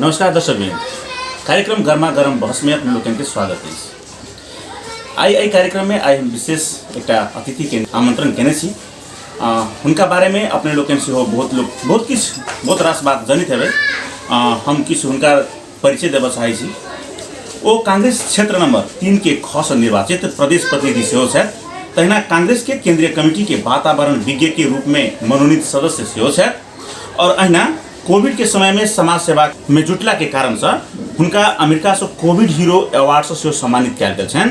नमस्कार दर्शकबिन, कार्यक्रम गर्मा गरम बहस में अपने लोग के स्वागत है। आई कार्यक्रम में आई हम विशेष एक अतिथि के आमंत्रण केने छी। उनका बारे में अपने लोग से हो बहुत रास बात जनित है। हम किस उनका परिचय देव चाहे छी। वो कांग्रेस क्षेत्र नंबर 3 के खस निर्वाचित प्रदेश प्रतिनिधि से हो छथि। तहिना कांग्रेस के केंद्रीय कमेटी के वातावरण विज्ञ के रूप में मनोनीत सदस्य से हो छथि। और अहिना कोविड के समय में समाज सेवा में जुटला के कारण से उनका अमेरिका से कोविड हीरो अवार्ड से सम्मानित किया गया।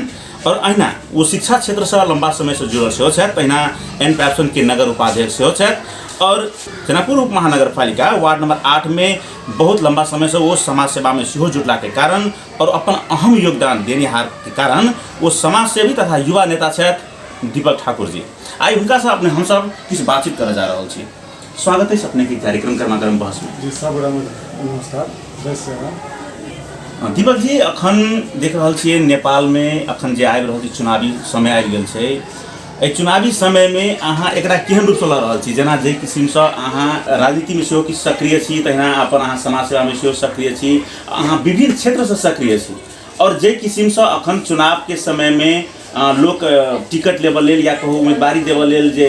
और अहिना वो शिक्षा क्षेत्र से लंबा समय से जुड़ल से हो छथि। तहिना एनपैप्सन के नगर उपाध्यक्ष से हो छथि। और जनकपुर उप महानगर पालिका वार्ड नंबर 8 में बहुत लंबा समय से वो समाज सेवा में सिहो जुटला के कारण और अपन अहम योगदान देनिहार के कारण वो समाज सेवी तथा युवा नेता छथि दीपक ठाकुर जी। आई उनका से अपने हम सब किस बातचीत कर जा रहा छी। स्वागत है अपने के कार्यक्रम गर्मा गरम बहस में। जी सब नमस्कार, जय श्री राम। दीपक जी, अखन देख रहा छे नेपाल में अखन जे आबि रहल चुनावी समय आबि गेल छे। एहि चुनावी समय में अहाँ एकरा केहन रूप से लऽ रहल छी? जेना जे किस्म से अहाँ राजनीति में सेहो किछु सक्रिय छी, तहिना अपन अहाँ समाज सेवा में सेहो सक्रिय छी, अहाँ विभिन्न क्षेत्र से सक्रिय छी। और जे किस्म से अखन चुनाव के समय में लोग टिकट लेवल लेल या कहू उम्मीदवारी देवल लेल जे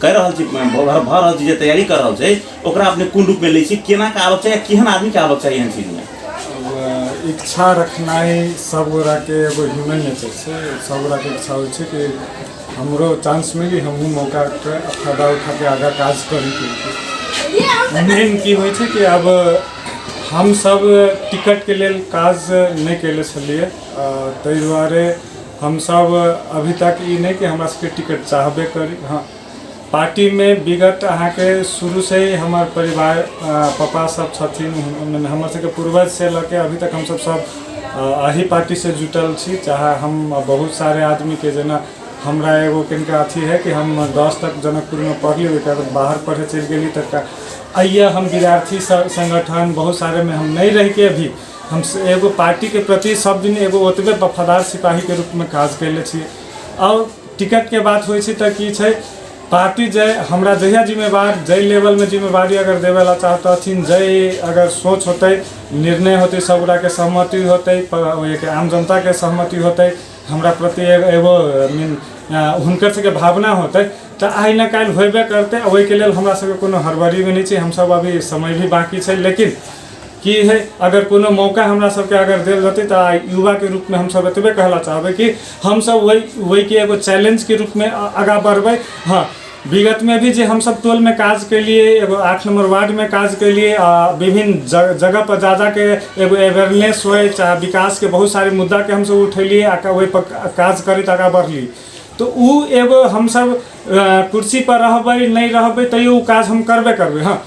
कह रहल छी भऽ रहल छी, जे तैयारी कर रहल छै, ओकरा अपने कोन रूप में लै छी? केना के आबक चाहिए, केहन आदमी के आबक चाहिए एहन चीज में? इच्छा रखनाइ सब गोरा के एगो ह्यूमन नेचर छै। सब गोरा के इच्छा होइ छै कि हमरो चांस मिली, हमहूँ मौका के फायदा उठा के आगा काज करी। मेन की होइ छै कि अब हम सब टिकट के लेल काज नहीं कैले छलिए, ताहि दुआरे हम सब अभी तक ई नहीं कि हमरा सबके टिकट चाहबे करी। हाँ, पार्टी में विगत अहाँ के शुरू से ही हमार परिवार पापा सब छथिन, हमर सबके पूर्वज से लके अभी तक हम सब अही पार्टी से जुटल छी। चाहे हम बहुत सारे आदमी के जेना हमरा एगो किनका अथी है कि हम 10 तक जनकपुर में पढ़ली, ओकर बाद बाहर पढ़े चल गेली, तक आइए हम विद्यार्थी संगठन बहुत सारे में हम नहीं रह के भी हम एगो पार्टी के प्रति सब दिन एगो ओतबे वफादार सिपाही के रूप में काज कैले छी। और टिकट के बात होइ छै त की छै, पार्टी जय हमरा जहिया जिम्मेवार जय लेवल में जिम्मेवारी अगर देवे ला चाहतथिन, जय अगर सोच होते, निर्णय होते, सब गोरा के सहमति होते, आम जनता के सहमति होते, हमरा प्रति एगो हुनकर सबके भावना होते, तो आई न काल्हि होबे करते। ओहि के लेल हमरा सबके कोनो हड़बड़ी भी नहीं छै। हम सब अभी समय भी बाकी छै, लेकिन की है अगर कोनो मौका हमरा सबके अगर देल जते तो युवा के रूप में हम सब एतबे कहला चाहबे कि हम सब वही के एगो चैलेंज के रूप में आगा बढ़बे। हाँ, विगत में भी जे हम सब टोल में काज के लिए, एगो 8 नंबर वार्ड में काज के लिए, विभिन्न जगह पर जा के एगो अवेयरनेस हो, चाहे विकास के बहुत सारे मुद्दा के हम सब उठेलिए, वही पर काज करते आगा बढ़ली। तो उ एगो हम सब कुर्सी पर रहबे नहीं रहबे तैयो काज हम करबे। हाँ,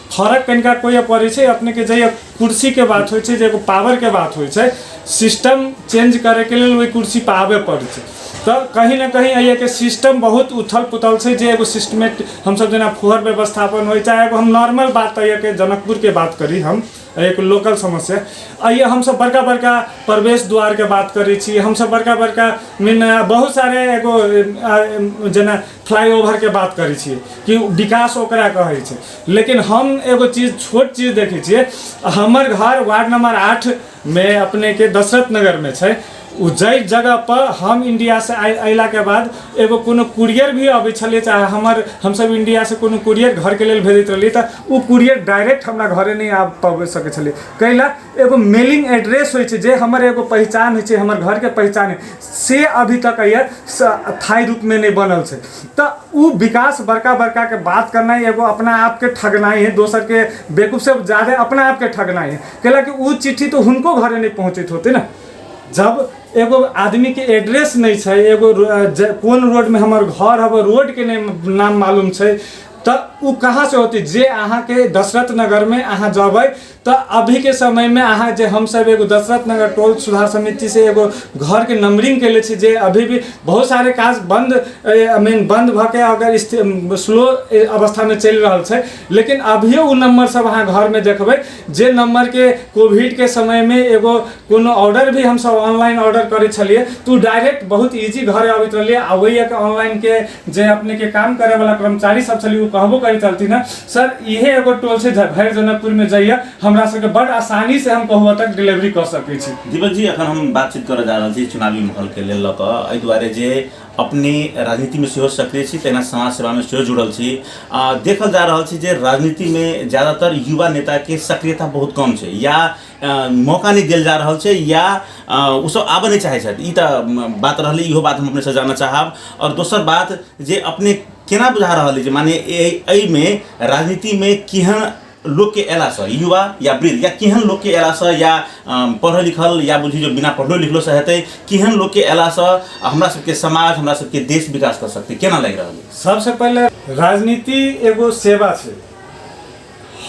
फर्क कनिका कोई पड़े छै अपने के जे कुर्सी के बात होइ छै, जे एगो पावर के बात होइ छै, सिस्टम चेंज करे के लिए वही कुर्सी पर आबे पड़े छै। तो कहीं ना कहीं ये के सिस्टम बहुत उथल पुथल छै, जे एगो सिस्टमेट हम सब जेना फुहर व्यवस्थापन हो, चाहे एगो हम नॉर्मल बात ये के जनकपुर के बात करी, हम एक लोकल समस्या आइए हम सब बड़का बड़का प्रवेश द्वार के बात करी छी, हम सब बड़का बड़का मीन बहुत सारे एगो जेना फ्लाईओवर के बात करी छी कि विकास ओकरा कहै छै। लेकिन हम एगो चीज छोट चीज देखै छियै, हमर घर वार्ड नंबर 8 में अपने के दशरथ नगर में छै। उ जय जगह पर हम इंडिया से अला के बाद एगो कोनो कुरियर भी अबै छले, चाहे हम सब इंडिया से कोनो कुरियर घर के लेल भेजत रहली, तो उ कुरियर डायरेक्ट हमरा घरे नहीं आ पाबे सके छले। कैला एगो मेलिंग एड्रेस होइ छै, जे हमर एगो पहचान होइ छै, हमर घर के पहचान है, से अभी तक थाई रूप में नहीं बनल छै। तो उ विकास बड़का बड़का के बात करना एगो अपना आप के ठगनाई है, दोसर के बेवकूफ से ज्यादा अपना आप के ठगनाई है। कैला कि उ चिट्ठी तो हुनको घरे नहीं पहुँचत होते ना। जब एगो आदमी के एड्रेस नहीं छै, एगो कौन रोड में हमार घर है, रोड के नाम मालूम छै, तो उ कहाँ से होती? जे अहाँ के दशरथ नगर में अहाँ जबै, तो अभी के समय में अहाँ जे हम सब एगो दशरथ नगर टोल सुधार समिति से एगो घर के नंबरिंग के लिए छी, जे अभी भी बहुत सारे काज बंद भ के अगर स्लो अवस्था में चल रहा है। लेकिन अभियो उ नंबर सब अहाँ घर में देखबै, जे नंबर के कोविड के समय में एगो कोनो ऑर्डर भी हम सब ऑनलाइन ऑर्डर करे छलिए, तो डायरेक्ट बहुत इजी घर आबैत रहलिए। आ वही ऑनलाइन के जे अपने के काम करे वाला कर्मचारी सब छलिए, कहबो करे चलती ना सर इहे एगो टोल से भैर जनकपुर में जाइए हमरा सबके बड़ आसानी से हम कहबो तक डिलीवरी कर सकै छी। दीपक जी अखन हम बातचीत कर जा रहल छी चुनावी माहौल के लेल लऽ कऽ एहि दुआरे जे अपने राजनीति में सेहो सक्रिय छी तेना समाज सेवा में सेहो जुड़ल छी। देखल जा रहल छी जे राजनीति में ज़्यादातर युवा नेता के सक्रियता बहुत कम छै या मौका नहीं दिल जा रहा है या उ सब आबऽ नहीं चाहे छथि। ई तऽ बात रहलै, इहो बात हम अपने से जानना चाहब। और दोसर बात जे अपने केना बुझा रहल है जे माने एहि में राजनीति में केहन लोग के एला से युवा या वृद्ध या केहन लोग के एला से या पढ़ल लिखल या बुझी जो बिना पढ़लो लिखलो से हेतै केहन लोग के एला से हमरा सबके समाज हमरा सबके देश विकास कर सकते केना लग रहल है? सबसे पहले राजनीति एगो सेवा छै।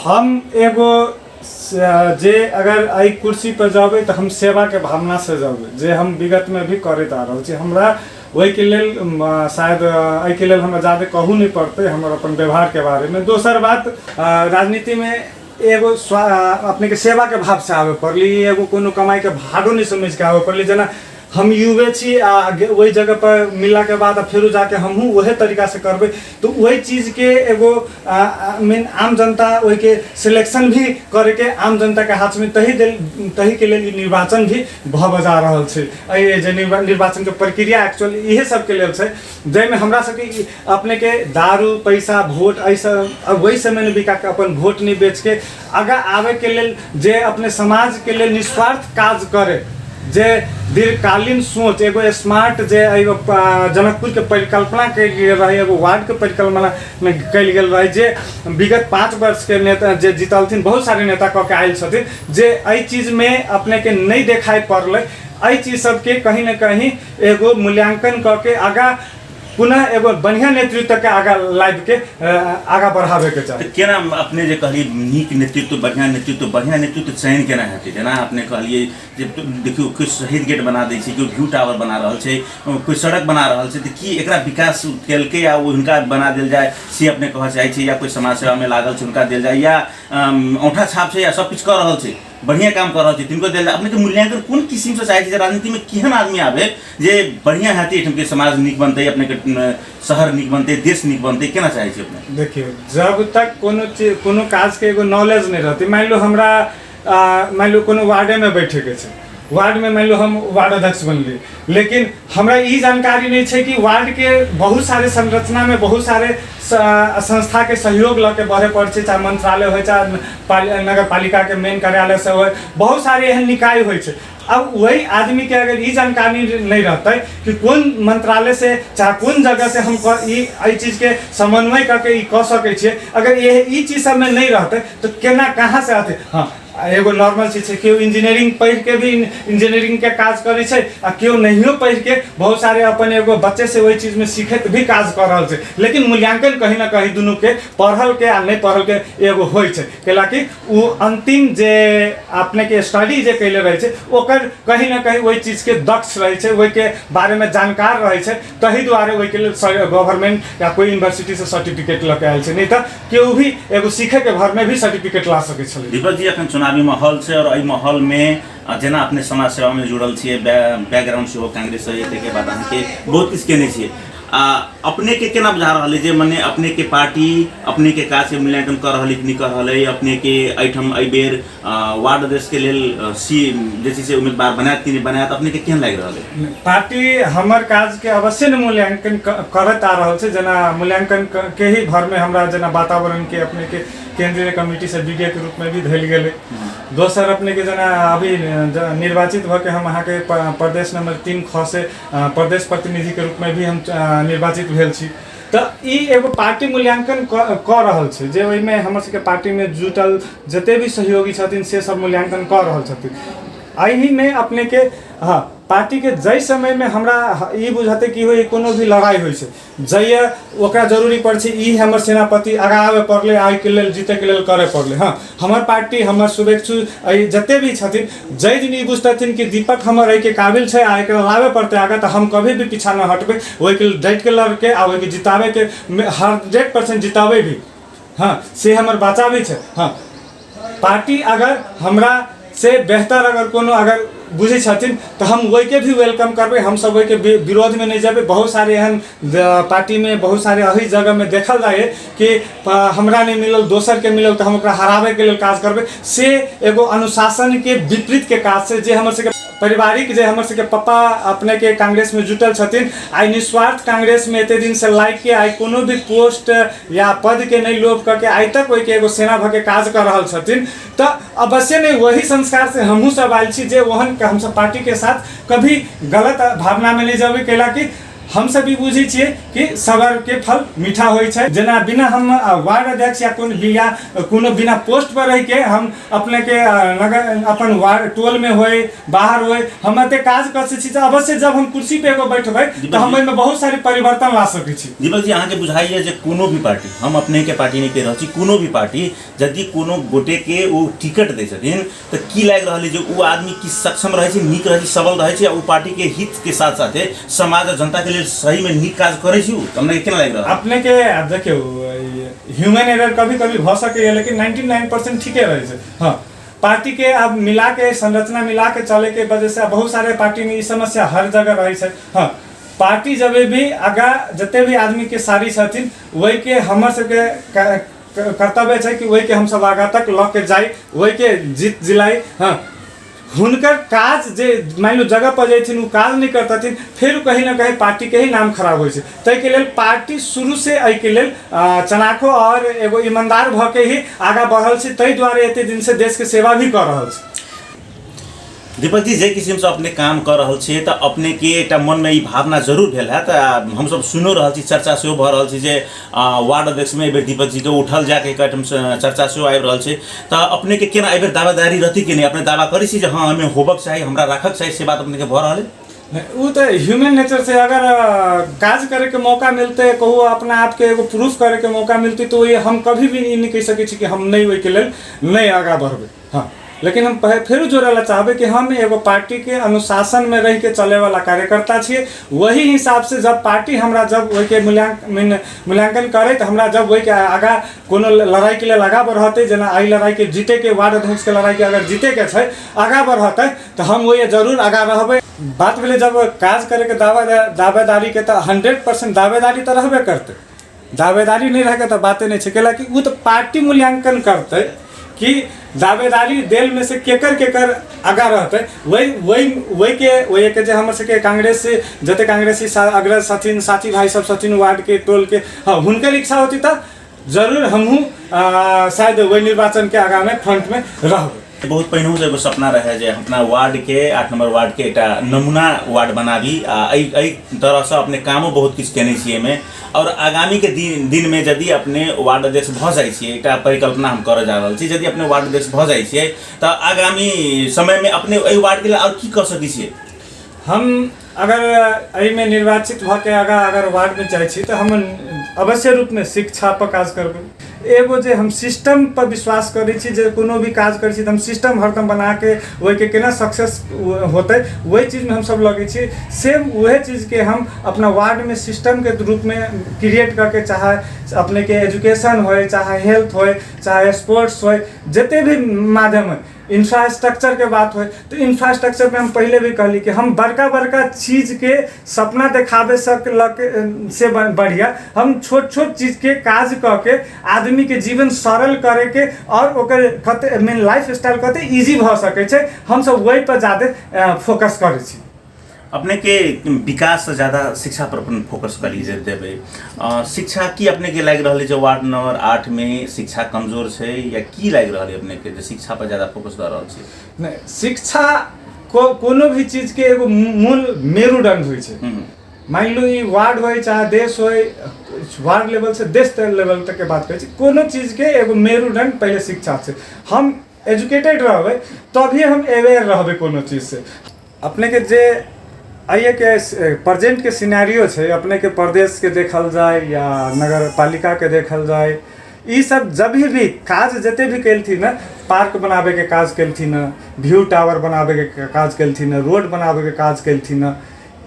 हम एगो जे अगर आई कुर्सी पर जाबे तो हम सेवा के भावना से जाबे जे हम विगत में भी करैत आ रहल छी। हमरा वही के लेल शायद एहि के लेल हमरा ज़्यादा कहू नहीं पड़ते हमर अपन व्यवहार के बारे में। दोसर बात राजनीति में एगो अपने के सेवा के भाव से आवे पड़ली, एगो कोनो कमाई के भाड़ो नहीं समझ के आवे पड़ली। जना हम युवे छी वही जगह पर मिला के बाद फिर जाके हमहूँ वही तरीका से करबे तो वही चीज़ के एगो मेन आम जनता वही के सिलेक्शन भी करे के आम जनता के हाथ में तही के लिए निर्वाचन भी भऽ जा रहल छै। जे निर्वाचन के प्रक्रिया एक्चुअली इहे सब के लेल छै जाहिमे हमरा सबके अपने के दारू पैसा वोट ऐसा वही समय में बिका के अपन वोट नहीं बेच के आगा आवे के लेल जे अपने समाज के लिए निस्वार्थ काज करे जे दीर्घकालीन सोच एगो स्मार्ट जे एगो जनकपुर के परिकल्पना कल गेल रहे, एगो वार्ड के परिकल्पना में कल गेल रहे जे विगत 5 वर्ष के नेता जे जीतलथिन बहुत सारे नेता कऽ के आयल छथिन जे एहि चीज में अपने के नहीं देखाई पड़लै। एहि चीज सबके कहीं न कहीं एगो मूल्यांकन कऽ के आगा पुनः एगो बढ़िया नेतृत्व के आगा लाइव के आगा बढ़ावे के चाही। केना अपने जे कहली नीक नेतृत्व बढ़िया नेतृत्व चयन केना हेतै? जेना अपने कहलिए जे देखियो कोई शहीद गेट बना दै छै, कोई व्यू टावर बना रहल छै, कोई सड़क बना रहल छै, तऽ की एकरा विकास केलकै या हुनका बना देल जाए से अपने कहऽ चाहै छै या कोई समाज सेवा में लागल छै हुनका देल जाए या औंठा छाप छै या सब कुछ कर रहल छै बढ़िया काम कर रहा है तिनको देल अपने के मूल्यांकन कौन किस्म से चाहे छै? राजनीति में केहन आदमी आवे जे बढ़िया हेतै एहिठाम के समाज नीक बनतै, अपने के शहर नीक बनतै, देश नीक बनतै, केना चाहे छै अपने? देखियो जब तक कोनो काज के एगो नॉलेज नहीं रहते, मान लो हमरा मान लो कोनो वार्डे में बैठे के छै, वार्ड में मान लो हम वार्ड अध्यक्ष बनली लेकिन हमरा ई जानकारी नहीं है कि वार्ड के बहुत सारे संरचना में बहुत सारे संस्था के सहयोग लऽ के बढ़े पड़े छै, चाहे मंत्रालय हो चाहे नगर पालिका के मेन कार्यालय से हो, बहुत सारे एहन निकाय हो। अब वही आदमी के अगर ये जानकारी नहीं रहता है कि कौन मंत्रालय से चाहे कौन जगह से हम ये चीज के समन्वय करके कह सके छे, अगर ये चीज सब में नहीं रहते तो केना कहाँ से आते? हाँ एगो नॉर्मल चीज है केओ इंजीनियरिंग पढ़ के भी इंजीनियरिंग के काज करे छै आ केओ नहियो पढ़ के बहुत सारे अपन एगो बच्चे से वही चीज में सीखत भी काज कर रहल छै। लेकिन मूल्यांकन कहीं ना कहीं दुनू के पढ़ल के आ नहीं पढ़ल के एगो होय छै, कैलाकि वो अंतिम जे अपने के स्टडी जे कैले रहे छै ओकर कहीं ना कहीं वही चीज के दक्ष रहे छै, वही के बारे में जानकार रहे छै, तही दुआरे वही के लिए गवर्नमेंट या कोई यूनिवर्सिटी से सर्टिफिकेट लऽ के आयल छै, नहीं तो केओ भी एगो सीखे के भर में भी सर्टिफिकेट ला सके छलै। दीपक जी अखन चुनावी माहौल से और एहि माहौल में जेना अपने समाज सेवा में जुड़ल छियै, बैकग्राउंड से हो कांग्रेस से के बाद अहाँके बहुत किछु केने छियै, अपने के केना बुझा रहल है जे मने अपने के पार्टी अपने के काज के मूल्यांकन कर रहल है कि नहीं कर रहल है? अपने के एहिठाम एहि बेर वार्ड अध्यक्ष के लेल जैसे से उम्मीदवार बनायत कि नहीं बनायत अपने के केहन लागि रहल है? पार्टी हमर काज के अवश्य न मूल्यांकन करत आ रहल छै, जना मूल्यांकन के ही भर में हमरा जना वातावरण के अपने के केंद्रीय कमेटी से बीडीए के रूप में भी धैल गेले। दोसर अपने के जना अभी निर्वाचित भ के हम अहाँ के प्रदेश नंबर 3 ख से प्रदेश प्रतिनिधि के रूप में भी हम निर्वाचित भेल छी। तो ई एगो पार्टी मूल्यांकन कर रहल छै जे ओहि में हमर सबके पार्टी में जुटल जते भी सहयोगी छथिन से सब मूल्यांकन कर रहल छथिन। एही में अपने के हाँ पार्टी के जय समय में हमरा ई बुझाते कि हो कोनो भी लड़ाई होइ छै जय ओकरा जरूरी पड़ छै ई हमर सेनापति आगा आवे पड़ले आइ के लेल जीते के लेल करे पड़ले। हाँ हमर पार्टी हमर शुभेच्छु जते भी छथिन जय दिन ई बुझतथिन कि दीपक हमर एहि के काबिल छै आ एकरा लावे पड़ते आगे तो हम कभी भी पीछा न हटबे, ओहि के डट के लड़के आ ओहि के जितावे के 100% जितावे भी। हाँ से हमर बचावे छै। हाँ पार्टी अगर हमरा से बेहतर अगर कोनो अगर बुझे छथिन तो हम वही के भी वेलकम करबे। हम सब वही के विरोध में नहीं जाबे। बहुत सारे एहन पार्टी में बहुत सारे अही जगह में देखल जाए कि हमरा नहीं मिलल दोसर के मिलल तो हम ओकरा हराबे के लिए काज करबे। से एगो अनुशासन के विपरीत के काज से जे हमर सबके पारिवारिक जे हमर सबके पापा अपने के कांग्रेस में जुटल छथिन, आई निस्वार्थ कांग्रेस में एते दिन से लाइक के आई कोनो भी पोस्ट या पद के नहीं लोभ करके आई तक वही के एगो सेना भके काज कर रहल छथिन। तो अवश्य नहीं वही संस्कार से हमहू सब आयल छी जे ओहन हम सब पार्टी के साथ कभी गलत भावना में नहीं जाबे कैला कि हम सब भी बुझे छिए कि सबर के फल मीठा होय छै। जना बिना हम वार्ड अध्यक्ष या कोनो बिना पोस्ट पर रह के हम अपने के नगर अपन वार्ड टोल में होय बाहर होय हम एते काज कर सकै छी। तो अवश्य जब हम कुर्सी पे एगो बैठबै तो हम में बहुत सारी परिवर्तन ला सकै छी। दीपक जी अहाँ के बुझाइए जे कोनो भी पार्टी हम अपने के पार्टी नहीं कह रहल छी, कोनो भी पार्टी यदि कोनो गोटे के वो टिकट दै छथिन तो की लाग रहल जे वो आदमी की सक्षम रहे छै, नीक रहे छै, सबल रहे छै, वो पार्टी के हित के साथ साथे समाज और जनता के सही में नीक काज करे छी। हमने केना लाग रहल अपने के देखियो ह्यूमन एरर कभी कभी भ सके लेकिन 99% ठीके रहे छै। हाँ पार्टी के अब मिला के संरचना मिला के चले के वजह से बहुत सारे पार्टी में ई समस्या हर जगह रहे छै। हाँ पार्टी जब भी आगा जते भी आदमी के सारी छथिन वही के हमर सबके कर्तव्य छै कि वही के हम सब आगा तक ल के जाई, वही के जीत जिलाई। हाँ हुनकर काज जे मान लो जगह पर जैथिन वो काज नहीं करतथिन फिर कहीं ना कहीं पार्टी के ही नाम खराब होय छै। तै के लेल पार्टी शुरू से एहि के लेल चनाखो और एगो ईमानदार भ के ही आगा बढ़ल छै। तै द्वारे एते दिन से देश के सेवा भी कर रहल छै। दीपक जी जे किसिम से अपने काम कर रहल छियै तो अपने के एक मन में ई भावना जरूर भेल है। तो हम सब सुनो रहल छी, चर्चा सेहो भ रहल छी जे वार्ड अध्यक्ष में एबेर दीपक जी के उठल जाके एक आइटम चर्चा सेहो आबि रहल छै। तो अपने के केना एबेर दावेदारी रहती कि नहीं? अपने दावा करै छी जे हाँ हमें होबक चाही, हमरा राखक चाही, से बात अपने के भ रहल है? वो तो ह्यूमन नेचर से अगर काज करे के मौका मिलते कहू अपना आप के एगो प्रूफ करे के मौका मिलती तो ये हम कभी भी नहीं कह सके कि हम नहीं वही के लेल नहीं आगा बढ़बे। हाँ लेकिन हम फिर जोड़े चाहबे कि हम एगो पार्टी के अनुशासन में रह के चले वाला कार्यकर्ता छिए। वही हिसाब से जब पार्टी हमरा जब वही के मूल्यांकन करे तो हमरा जब वही के आगा कोनो लड़ाई के लिए लगा बढ़ते जना आई लड़ाई के जीते के वार्ड अध्यक्ष के लड़ाई के अगर जीते के छै आगा बढ़ते तो हम वही जरूर आगा रहबे। बात भेले जब काज करे के दावेदारी के तो 100% दावेदारी तो रहबे करते। दावेदारी नहीं रहे तो बातें नहीं है कि वो तो पार्टी मूल्यांकन करते कि दावेदारी देल में से केकर आगा रहते। वही के जे हमर सबके कांग्रेस से जते कांग्रेसी अग्रज छथिन साथी भाई सब छथिन वार्ड के टोल के हाँ हुनकर इच्छा होती तो जरूर हमहूँ शायद वही निर्वाचन के आगा में फ्रंट में रहबै। बहुत पहिनहु से एगो सपना रहे जे अपना वार्ड के 8 नंबर वार्ड के एक नमूना वार्ड बनाबी। एहि तरह से अपने कामो बहुत किछु केने छियै में और आगामी के दिन में यदि अपने वार्ड अध्यक्ष भ जाइ छियै एक परिकल्पना हम कर जा रहल छी। यदि अपने वार्ड अध्यक्ष भ जाइ छियै तो आगामी समय में अपने एहि वार्ड के लिए और की कर सकै छियै? हम अगर एहि में निर्वाचित भ के अगर वार्ड में जाइ छी तो हम अवश्य रूप में शिक्षा पर काज करबै। एगो जे हम सिस्टम पर विश्वास करै छी जे कोनो भी काज करै छी तो हम सिस्टम हरदम बना के वही के केना सक्सेस होते वही चीज में हम सब लगे छी। सेम वही चीज के हम अपना वार्ड में सिस्टम के रूप में क्रिएट करके चाहे अपने के एजुकेशन हो चाहे हेल्थ हो चाहे स्पोर्ट्स हो जते भी माध्यम है इंफ्रास्ट्रक्चर के बात हो तो इंफ्रास्ट्रक्चर में हम पहले भी कहली कि हम बड़का चीज के सपना देखाबे से बढ़िया हम छोट चीज के काज करके आदमी के जीवन सरल करे के और ओकर कते मेन लाइफ स्टाइल कते इजी भ सके छै हम सब वही पर ज़्यादा फोकस करे छी। अपने के विकास से ज़्यादा शिक्षा पर अपन फोकस करी देवे। शिक्षा की अपने के लाग रहा जो वार्ड नंबर 8 में शिक्षा कमजोर है या की लाग रहा अपने के शिक्षा पर ज़्यादा फोकस कर रहा छी? नहीं शिक्षा कोनो भी चीज के एगो मूल मेरुदंड होइ छै। मान लो ये वार्ड हो चाहे देश हो वार्ड लेवल से देश लेवल तक के बात करै छी कोनो चीज के एगो मेरुदंड पहले शिक्षा से हम एजुकेटेड रहबै तभी हम अवेयर रहबै कोनो चीज से। अपने के जे आइए के प्रेजेंट के सिनेरियो है अपने के प्रदेश के देखल जाए या नगर पालिका के देखल जाए ये सब जब भी काज जते भी कलथिन पार्क बनाबे के काज कलथिन व्यू टावर बनाबे के काज कलथिन रोड बनाबे के काज कलथिन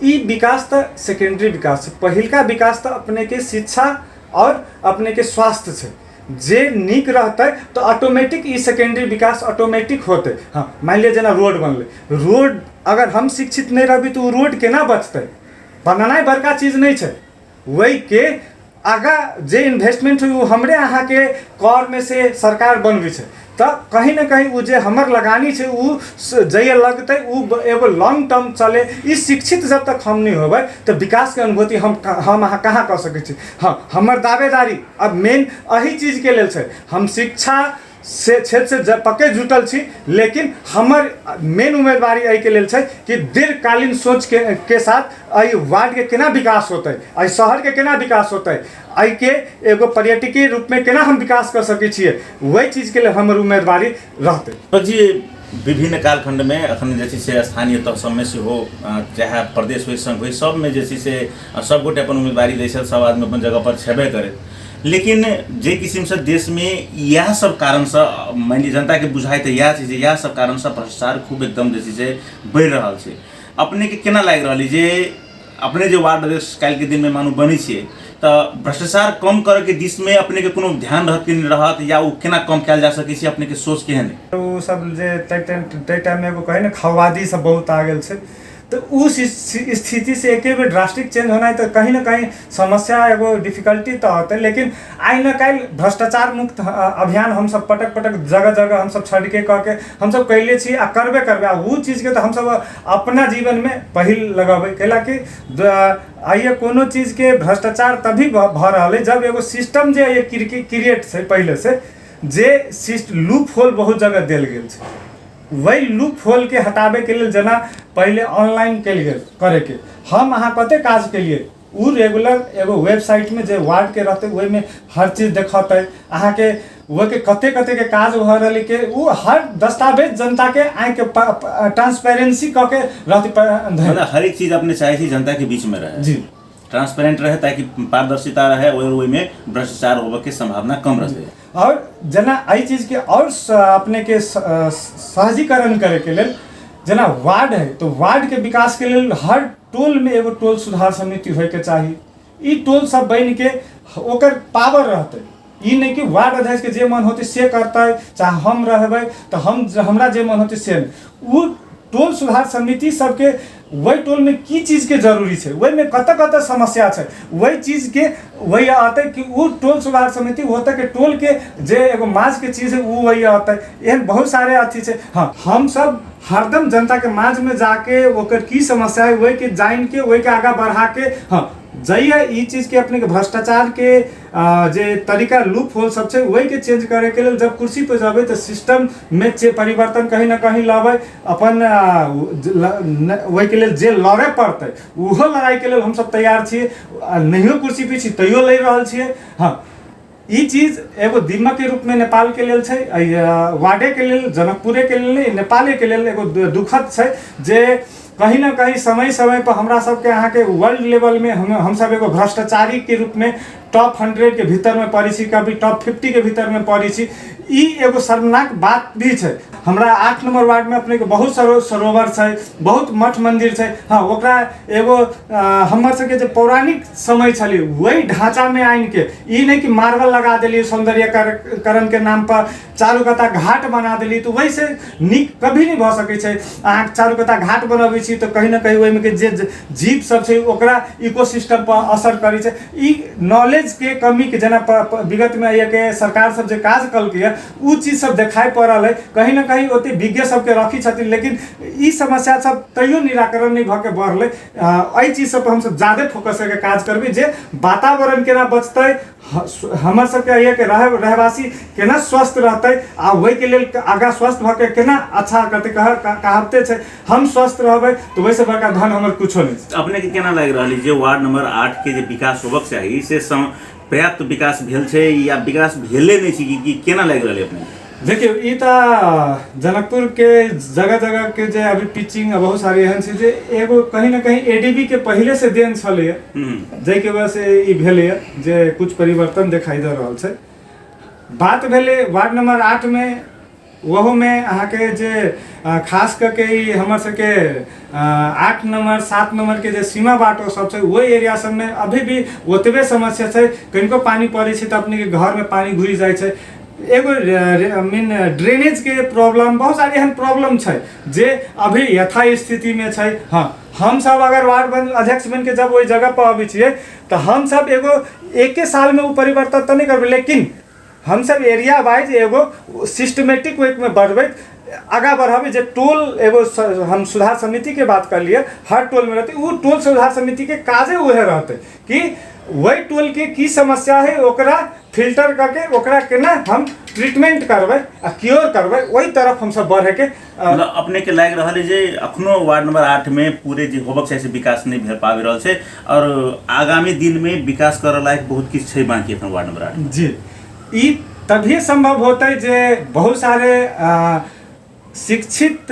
ई विकास तो सेकेंडरी विकास है। पहिलका विकास तो अपने के शिक्षा और अपने के स्वास्थ्य है। जे नीक रहते तो ऑटोमेटिक ई सेकेंडरी विकास ऑटोमेटिक होते। हाँ मान लिया जेना रोड बनले, रोड अगर हम शिक्षित नहीं रहबी तो रोड केना बचते? बनाना बड़का चीज नहीं है। वही के आगा जे इन्वेस्टमेंट हुई वो हमरे अहाँ के कर में से सरकार बनबी है, तो कहीं ना कहीं वो जे हमर लगानी है वो जय लगते वो एगो लॉन्ग टर्म चले। इस शिक्षित जब तक हम नहीं होबे तो विकास के अनुभूति हम अहाँ कहाँ कर सकै छी। हाँ हमर दावेदारी अब मेन अही चीज के लेल छै, हम शिक्षा से क्षेत्र से पक्के जुटल छी, लेकिन हमर मेन उम्मीदवारी एहि के लेल छै कि दीर्घकालीन सोच के साथ एहि वार्ड के केना विकास होतै, एहि शहर के केना विकास होतै, एहि के एगो पर्यटकीय रूप में केना हम विकास कर सकै छियै, वही चीज के लिए हमर उम्मीदवारी रहतै। जी विभिन्न कालखंड में अखन जे से स्थानीय तह सब में से हो चाहे प्रदेश हो संघ हो सब में जे से सब गोटे अपन उम्मीदवारी दै छल, सब आदमी अपन जगह पर छेबे करे, लेकिन जे किस्म से देश में यह सब कारण से मान ली जनता के बुझाई तो यह चीज यह सब कारण से भ्रष्टाचार खूब एकदम जे से बढ़ रहा है। अपने के केना लाग रहा जे अपने जो वार्ड अध्यक्ष काल के दिन में मानू बनी छे तो भ्रष्टाचार कम करे के दिश में अपने के कोनो ध्यान रहत कि नहीं रहत, या वो केना कम किया जा सके, अपने के सोच केहन है? तो सब जे टाइम में एगो कहे ना खवादी सब बहुत आ गेल छे, तो उस स्थिति से एक बेर ड्रास्टिक चेंज होना है तो कहीं ना कहीं समस्या एगो डिफिकल्टी तो होते। लेकिन आई न काल भ्रष्टाचार मुक्त अभियान हम सब पटक जगह जगह हम सब छड़के करके हम सब कैले छी आ करबे वो चीज़ के तो हम सब अपना जीवन में पहिल लगाबे कैला कि आइए कोनो चीज़ के भ्रष्टाचार तभी भ रहा है जब एगो सिस्टम जे ये क्रिएट से पहले से जे लूप होल बहुत जगह दिल गेल छै, वही लूप होल के हटाबे के लिए जना पहले ऑनलाइन के लिए करे के हम अहाँ कते काज के लिए वो रेगुलर एगो वेबसाइट में जे वार्ड के रहते वही में हर चीज देखते अहाँ के वो के कते के काज हो रही के वो हर दस्तावेज जनता के आए के ट्रांसपेरेंसी क के रहती, हर एक चीज अपने चाहे थी जनता के बीच में रहे जी, ट्रांसपेरेंट रहे ताकि पारदर्शिता रहे और वही में भ्रष्टाचार होने की संभावना कम रहती है। और जना आई चीज के और अपने के सहजीकरण करे के लिए जना वार्ड है तो वार्ड के विकास के लिए हर टोल में एगो टोल सुधार समिति होय के चाहिए। ई टोल सब बन के ओकर पावर रहते, ई नहीं कि वार्ड अध्यक्ष के जे मन होते से करते, चाहे हम रहबे तो हम हमरा जे मन होते से वो टोल सुधार समिति सबके वही टोल में की चीज के जरूरी है, वही में कत समस्या है, वही चीज के वही आते कि वो टोल सुधार समिति होता कि टोल के जे एगो माज के चीज है वो वही आता है। एहन बहुत सारे अथी है। हाँ हम सब हरदम जनता के माज में जाके ओकर की समस्या है वही के जान के वही के आगा बढ़ा के हाँ जाइए ई चीज के अपने के भ्रष्टाचार के जे तरीका लूप होल सब है वही के चेंज करे के लिए जब कुर्सी पे जाबे तो सिस्टम में परिवर्तन कहीं ना कहीं लाबे अपन वही के लिए जे लड़े पड़ते वो लड़ाई के लिए हम सब तैयार छे, नहियो कुर्सी पे छी तैयो ले रहल छिए। हाँ ई चीज एगो दीमक के रूप में नेपाल के लेल छै, वार्डे के लेल जनकपुरे के लेल नेपाले के लेल एगो दुखद छै जे कहीं ना कहीं समय पर हमरा सबके यहाँ के वर्ल्ड लेवल में हम सब एगो भ्रष्टाचारी के रूप में टॉप 100 के भीतर में पड़ी छी, कभी टॉप 50 के भीतर में पड़ी छी। ई एगो शर्मनाक बात भी है। हमरा 8 नंबर वार्ड में अपने के बहुत सरोवर है, बहुत मठ मंदिर है। हाँ ओकरा एगो हमर सबके जो पौराणिक समय छली वही ढांचा में आइन के ई नहीं कि मार्बल लगा दिली सौंदर्यकरण के नाम पर चारू कता घाट बना दिली तो वैसे नीक कभी नहीं भ सकै छै। अहाँ चारू कता घाट बनबै छी तो कहीं ना कहीं वही में के जे जीव सब छै ओकरा इकोसिस्टम पर असर करै छै। ई नॉलेज के कमी के जना विगत में आइए के सरकार सब जे काज कलकै उ चीज सब देखाई पड़ल है, कहीं ना कहीं ओते विज्ञ सबके रखी छथिन, लेकिन ई समस्या सब तैयो निराकरण नहीं भके बढ़ले। एहि चीज सब पर हम सब ज्यादा फोकस करके काज करबे जे वातावरण केना बचते, हमर सबके आइए के रहवासी केना स्वस्थ रहते आ वही के लेल आगा स्वस्थ भके केना अच्छा करते कहावते छै हम स्वस्थ रहबे तो वैसे बड़का धन हमर कुछो नहीं। अपने के केना लाग रहल जे वार्ड नंबर 8 के जे विकास होबक चाही से पर्याप्त विकास भेल छै या विकास भेले नहीं छै कि केना लाग रहल अपने? देखियो ई जनकपुर के जगह के जे अभी पिचिंग बहुत सारी एहन छै जे एगो कहीं ना कहीं एडीबी के पहले से देन छले जै के वजह से ई भेले जे कुछ परिवर्तन दिखाई दे रहल छै। बात भेले वार्ड नंबर 8 में वह में अहाँ के जे खास करके ई हमर सबके 8 नंबर 7 नंबर के जे सीमा बाटो सब छै वही एरिया सब में अभी भी ओतबे समस्या छै। कनिको पानी पड़े छै त अपने के घर में पानी घुस जाए छै। एगो मीन ड्रेनेज के प्रॉब्लम, बहुत सारी एहन प्रॉब्लम छै जे अभी यथा स्थिति में छै। हाँ, हम सब अगर वार्ड अध्यक्ष बन के जब वही जगह पर अबै छियै तो हम सब एगो एके साल में वो परिवर्तन तो नहीं करबै, लेकिन हम सब एरिया वाइज एगो सिस्टमेटिक वे में बढ़बै, आगा बढ़ावे। जे टोल एगो हम सुधार समिति के बात कर लिए, हर टोल में रहते, वो टोल सुधार समिति के काजे उहे रहते कि वही टोल के की समस्या है ओकरा फिल्टर करके ओकरा केना हम ट्रीटमेंट करबै आ क्योर करबै, वही तरफ हम सब बढ़े के मतलब अपने के लाग रहल है जे अखनो वार्ड नंबर 8 में पूरे जे होबक चाही से विकास नहीं भेल पाबि रहल छै और आगामी दिन में विकास करऽ लायक बहुत किछ छै बाकी अपन वार्ड नंबर 8 जी। ई तभी संभव होते जे बहुत सारे शिक्षित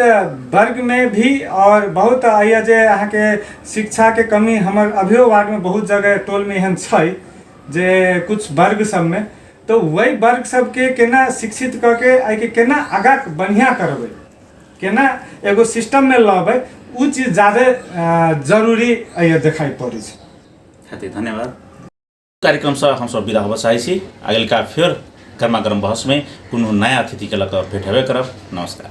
वर्ग में भी और बहुत आइए जे अहाँ के शिक्षा के कमी हमर अभियो वार्ड में बहुत जगह टोल में एहन छै जे कुछ वर्ग सब में, तो वही वर्ग सब के केना शिक्षित करके आई के केना आगा बढ़िया करबै, केना एगो सिस्टम में लाबै, उ चीज ज़्यादा जरूरी आइए दिखाई पड़ै छै। हाथी धन्यवाद। कार्यक्रम से हम सब विदा होबऽ चाहै छी। अगिलका फेर गर्मा गर्म बहस में कोनो नया अतिथि के लऽ कऽ भेट हेबे करब। नमस्कार।